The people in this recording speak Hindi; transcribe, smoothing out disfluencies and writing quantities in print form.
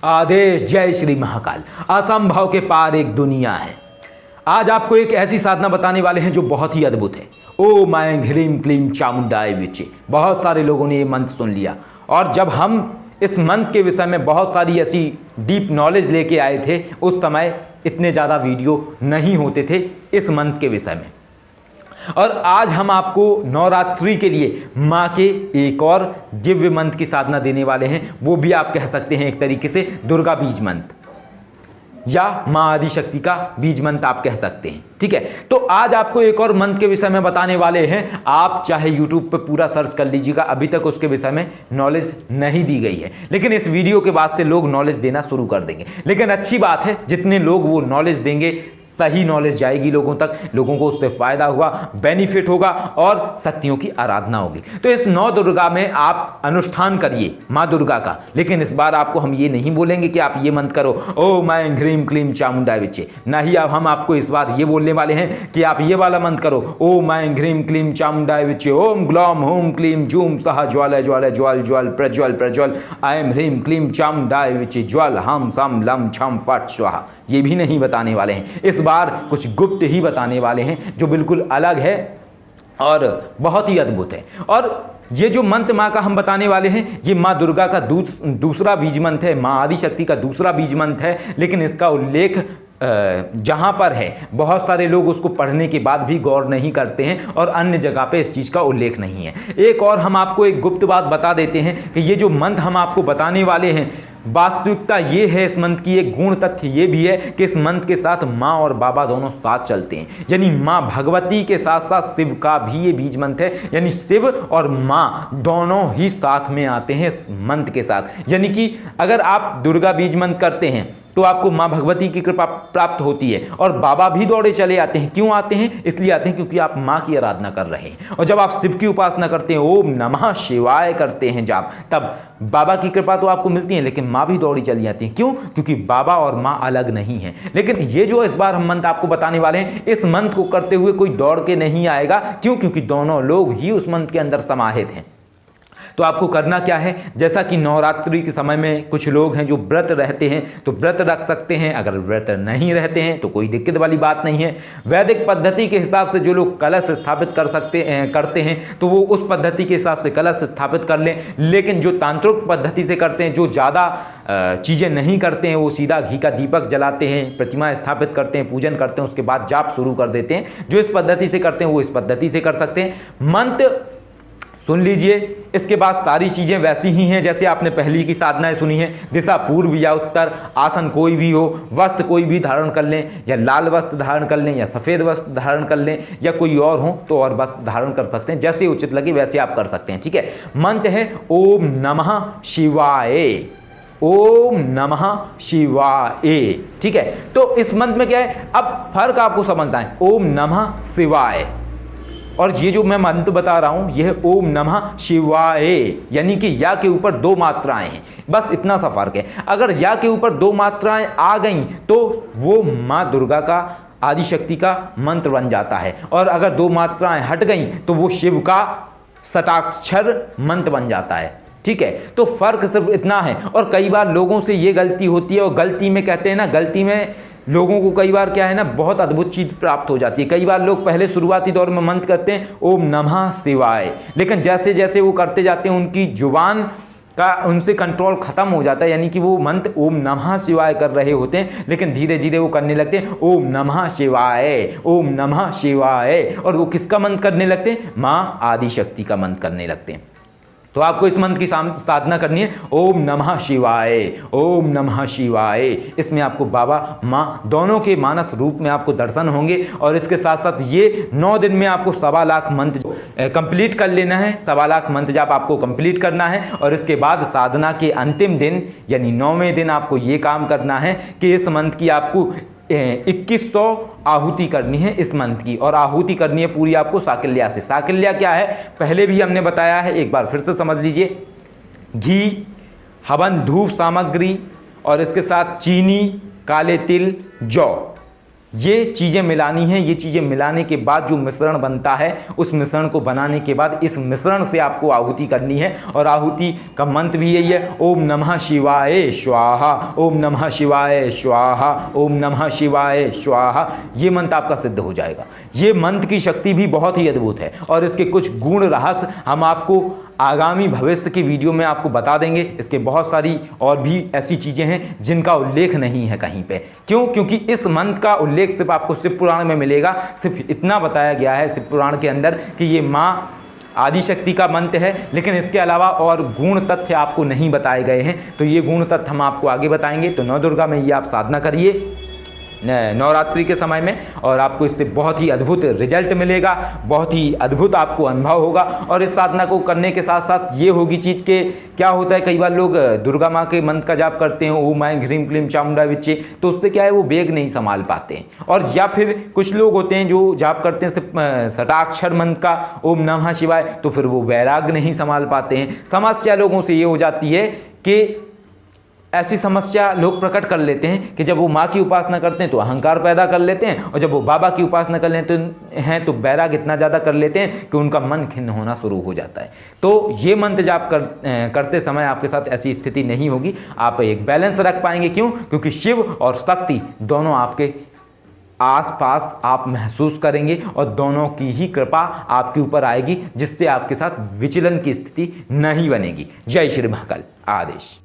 आदेश। जय श्री महाकाल। असंभव के पार एक दुनिया है। आज आपको एक ऐसी साधना बताने वाले हैं जो बहुत ही अद्भुत है। ओम ऐं ह्रीं क्लीं चामुंडाय विचे। बहुत सारे लोगों ने ये मंत्र सुन लिया और जब हम इस मंत्र के विषय में बहुत सारी ऐसी डीप नॉलेज लेके आए थे, उस समय इतने ज़्यादा वीडियो नहीं होते थे इस मंत्र के विषय में। और आज हम आपको नवरात्रि के लिए माँ के एक और दिव्य मंत्र की साधना देने वाले हैं। वो भी आप कह सकते हैं एक तरीके से दुर्गा बीज मंत्र या माँ आदिशक्ति का बीज मंत्र आप कह सकते हैं। ठीक है, तो आज आपको एक और मंत्र के विषय में बताने वाले हैं। आप चाहे YouTube पे पूरा सर्च कर लीजिएगा, अभी तक उसके विषय में नॉलेज नहीं दी गई है, लेकिन इस वीडियो के बाद से लोग नॉलेज देना शुरू कर देंगे। लेकिन अच्छी बात है, जितने लोग वो नॉलेज देंगे, सही नॉलेज जाएगी लोगों तक, लोगों को उससे फायदा होगा, बेनिफिट होगा और शक्तियों की आराधना होगी। तो इस नौ दुर्गा में आप अनुष्ठान करिए माँ दुर्गा का, लेकिन इस बार आपको हम ये नहीं बोलेंगे कि आप ये मंत्र करो ओम ऐं ह्रीं क्लीं चामुंडाय विचे। नहीं, अब हम आपको इस बार ये बोलने वाले हैं कि आप ये वाला मंत्र करो ओम ऐं ह्रीं क्लीं चामुंडाय विचे। ओम ग्लौम हूं क्लीं जूम सह ज्वालय ज्वालय ज्वाल ज्वाल प्रज्वल प्रज्वल ऐं ह्रीं क्लीं चामुंडाय विचे ज्वाल हम सम लम छम फट स्वाहा। ये भी नहीं बताने वाले हैं, इस बार कुछ गुप्त ही बताने वाले हैं जो बिल्कुल अलग है और बहुत ही अद्भुत है। और ये जो मंत्र माँ का हम बताने वाले हैं, ये माँ दुर्गा का दूसरा बीज मंत्र है, माँ आदिशक्ति का दूसरा बीज मंत्र है, लेकिन इसका उल्लेख जहाँ पर है बहुत सारे लोग उसको पढ़ने के बाद भी गौर नहीं करते हैं और अन्य जगह पे इस चीज़ का उल्लेख नहीं है। एक और हम आपको एक गुप्त बात बता देते हैं कि ये जो मंत्र हम आपको बताने वाले हैं, वास्तविकता ये है, इस मंत्र की एक गुण तथ्य ये भी है कि इस मंत्र के साथ माँ और बाबा दोनों साथ चलते हैं। यानी माँ भगवती के साथ साथ शिव का भी ये बीज मंत्र है, यानी शिव और माँ दोनों ही साथ में आते हैं इस मंत्र के साथ। यानी कि अगर आप दुर्गा बीज मंत्र करते हैं तो आपको माँ भगवती की कृपा प्राप्त होती है और बाबा भी दौड़े चले आते हैं। क्यों आते हैं? इसलिए आते हैं क्योंकि आप माँ की आराधना कर रहे हैं। और जब आप शिव की उपासना करते हैं, ओम नमः शिवाय करते हैं जब, तब बाबा की कृपा तो आपको मिलती है, लेकिन माँ भी दौड़ी चली आती है। क्यों? क्योंकि बाबा और माँ अलग नहीं है। लेकिन ये जो इस बार हम मंत्र आपको बताने वाले हैं, इस मंत्र को करते हुए कोई दौड़ के नहीं आएगा। क्यों? क्योंकि दोनों लोग ही उस मंत्र के अंदर समाहित हैं। तो आपको करना क्या है, जैसा कि नवरात्रि के समय में कुछ लोग हैं जो व्रत रहते हैं तो व्रत रख सकते हैं, अगर व्रत नहीं रहते हैं तो कोई दिक्कत वाली बात नहीं है। वैदिक पद्धति के हिसाब से जो लोग कलश स्थापित करते हैं तो वो उस पद्धति के हिसाब से कलश स्थापित कर लें। लेकिन जो तांत्रिक पद्धति से करते हैं, जो ज़्यादा चीज़ें नहीं करते हैं, वो सीधा घी का दीपक जलाते हैं, प्रतिमा स्थापित करते हैं, पूजन करते हैं, उसके बाद जाप शुरू कर देते हैं। जो इस पद्धति से करते हैं वो इस पद्धति से कर सकते हैं। मंत्र सुन लीजिए, इसके बाद सारी चीज़ें वैसी ही हैं जैसे आपने पहली की साधनाएं सुनी हैं। दिशा पूर्व या उत्तर, आसन कोई भी हो, वस्त्र कोई भी धारण कर लें, या लाल वस्त्र धारण कर लें या सफ़ेद वस्त्र धारण कर लें, या कोई और हो तो और वस्त्र धारण कर सकते हैं। जैसे उचित लगे वैसे आप कर सकते हैं। ठीक है, मंत्र है ओम नमः शिवाय। ओम नमः शिवाय। ठीक है, तो इस मंत्र में क्या है, अब फर्क आपको समझना है। ओम नमः शिवाय और ये जो मैं मंत्र बता रहा हूं यह ओम नमः शिवाय, यानी कि या के ऊपर दो मात्राएं हैं, बस इतना सा फर्क है। अगर या के ऊपर दो मात्राएं आ गई तो वो माँ दुर्गा का आदिशक्ति का मंत्र बन जाता है, और अगर दो मात्राएं हट गई तो वो शिव का शताक्षर मंत्र बन जाता है। ठीक है, तो फर्क सिर्फ इतना है। और कई बार लोगों से ये गलती होती है, और गलती में कहते हैं ना, गलती में लोगों को कई बार क्या है ना, बहुत अद्भुत चीज़ प्राप्त हो जाती है। कई बार लोग पहले शुरुआती दौर में मंत्र करते हैं ओम नमः शिवाय, लेकिन जैसे जैसे वो करते जाते हैं उनकी जुबान का उनसे कंट्रोल खत्म हो जाता है, यानी कि वो मंत्र ओम नमः शिवाय कर रहे होते हैं, लेकिन धीरे धीरे वो करने लगते हैं ओम नमः शिवाय, ओम नमः शिवाय, और वो किसका मंत्र करने लगते हैं? माँ आदिशक्ति का मंत्र करने लगते हैं। तो आपको इस मंत्र की साधना करनी है ओम नमः शिवाय, ओम नमः शिवाय। इसमें आपको बाबा माँ दोनों के मानस रूप में आपको दर्शन होंगे, और इसके साथ साथ ये 9 दिन में आपको 1.25 लाख मंत्र कंप्लीट कर लेना है। 1.25 लाख मंत्र जाप आपको कंप्लीट करना है, और इसके बाद साधना के अंतिम दिन यानी 9वें दिन आपको ये काम करना है कि इस मंत्र की आपको 2100 आहुति करनी है इस मंत्र की, और आहुति करनी है पूरी आपको साकिल्या से। साकिल्या क्या है पहले भी हमने बताया है, एक बार फिर से समझ लीजिए। घी, हवन धूप सामग्री और इसके साथ चीनी, काले तिल, जौ, ये चीज़ें मिलानी हैं। ये चीज़ें मिलाने के बाद जो मिश्रण बनता है, उस मिश्रण को बनाने के बाद इस मिश्रण से आपको आहुति करनी है। और आहुति का मंत्र भी यही है, ओम नमः शिवाय स्वाहा, ओम नमः शिवाय स्वाहा, ओम नमः शिवाय स्वाहा। ये मंत्र आपका सिद्ध हो जाएगा। ये मंत्र की शक्ति भी बहुत ही अद्भुत है और इसके कुछ गुण रहस्य हम आपको आगामी भविष्य की वीडियो में आपको बता देंगे। इसके बहुत सारी और भी ऐसी चीज़ें हैं जिनका उल्लेख नहीं है कहीं पे। क्यों? क्योंकि इस मंत्र का उल्लेख सिर्फ आपको शिव पुराण में मिलेगा। सिर्फ इतना बताया गया है शिव पुराण के अंदर कि ये माँ आदिशक्ति का मंत्र है, लेकिन इसके अलावा और गुण तथ्य आपको नहीं बताए गए हैं। तो ये गुण तथ्य हम आपको आगे बताएंगे। तो नौ दुर्गा में ये आप साधना करिए नवरात्रि के समय में, और आपको इससे बहुत ही अद्भुत रिजल्ट मिलेगा, बहुत ही अद्भुत आपको अनुभव होगा। और इस साधना को करने के साथ साथ ये होगी चीज़ के क्या होता है, कई बार लोग दुर्गा माँ के मंत्र का जाप करते हैं, ओम ऐं ह्रीं क्लीं चामुंडा विच्चे, तो उससे क्या है वो वेग नहीं संभाल पाते हैं। और या फिर कुछ लोग होते हैं जो जाप करते हैं सिर्फ षटाक्षर मंत्र का ओम नमः शिवाय, तो फिर वो वैराग्य नहीं संभाल पाते हैं। समस्या लोगों से ये हो जाती है कि ऐसी समस्या लोग प्रकट कर लेते हैं कि जब वो माँ की उपासना करते हैं तो अहंकार पैदा कर लेते हैं, और जब वो बाबा की उपासना कर लेते हैं तो बैराग इतना ज़्यादा कर लेते हैं कि उनका मन खिन्न होना शुरू हो जाता है। तो ये मंत्र जाप करते समय आपके साथ ऐसी स्थिति नहीं होगी। आप एक बैलेंस रख पाएंगे। क्यों? क्योंकि शिव और शक्ति दोनों आपके आसपास आप महसूस करेंगे और दोनों की ही कृपा आपके ऊपर आएगी, जिससे आपके साथ विचलन की स्थिति नहीं बनेगी। जय श्री महाकाल। आदेश।